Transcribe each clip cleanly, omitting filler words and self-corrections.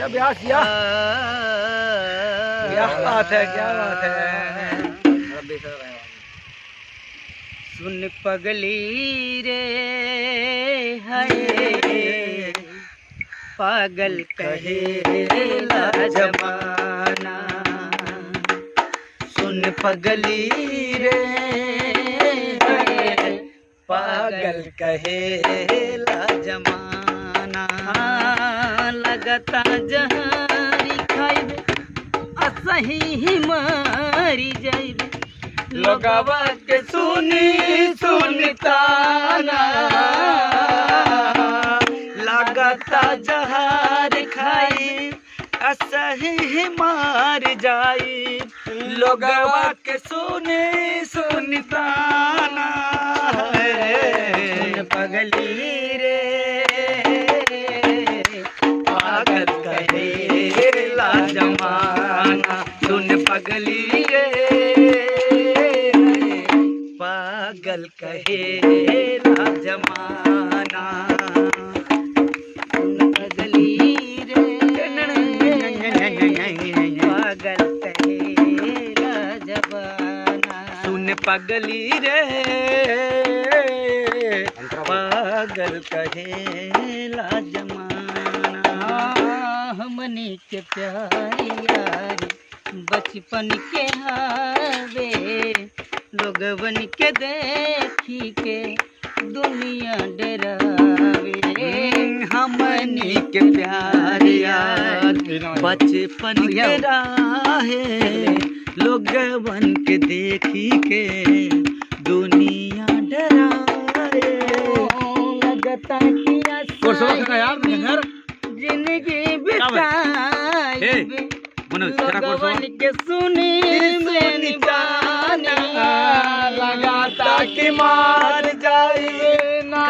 ब्यास या क्या बात है, क्या बात है। सुन पगली रे हाय पागल कहेला जमाना। सुन पगली रे हाय पागल कहेला जमाना। लगता जहरी खाइबे असही ही मरी जाइबे। लोगवा के सुनी सुनताना लगता जहर खाई असही मार जाई। लोगवा के सुनी सुनताना सुन पगली रे पागल कहेला जमाना। सुन पगली रे पागल कहेला जमाना। सुन पगली रे पागल कहेला जमाना। सुन पगली रे पागल कहेला जमाना। हमनी के प्यारी यारी बचपन के हावे। लोगवन के देखी के दुनिया डरावे। हमनी के प्यार यार बचपन के राहे। लोगवन के देखी के दुनिया डराए। लगता कि जिंदगी बिताइबे। लोगवन के सुनी सुनताना लगाता कि मार जाइए ना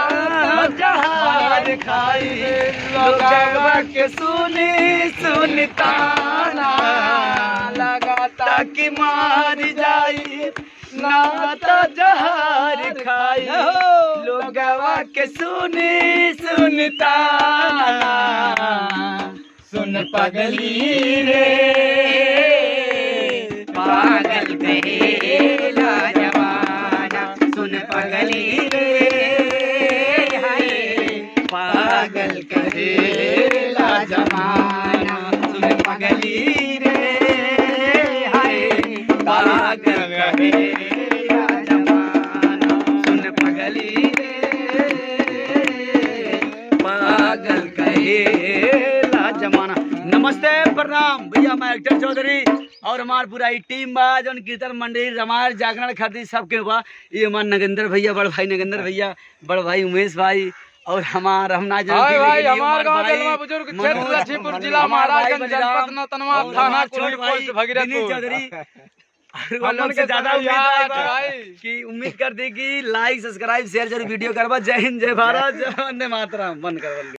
जहार खाइए। लोगवा के सुनी सुनताना लगाता कि मार जाइए ना जहार खाइए। लोगवा के सुनी सुनताना। सुन पगली रे पागल कहेला जमाना। सुन पगली रे हाय पागल कहेला जमाना। सुन पगली रे हाय पागल कहेला जमाना। सुन पगली रे पागल कहेला जमाना। नमस्ते प्रणाम भैया, मैं एक्टर चौधरी और हमार पूरा टीम बा जौन कीर्तन मंडली रमार जागरण खातिर सबके हुआ। ये हमार नगेंद्र भैया, बड़ भाई नगेंद्र भैया, बड़ भाई उमेश भाई और हमार हमना भाई हमार गांव जलवा बुजुर्ग क्षेत्र लक्ष्मीपुर जिला महाराजगंज जनपद नौतनवा थाना कुरही पोस्ट भगीरथपुर चौधरी। हमन के ज्यादा कि उम्मीद कर दी कि लाइक सब्सक्राइब शेयर जरूर वीडियो करबा। जय हिंद, जय भारत, जय वंदे मातरम। बंद कर।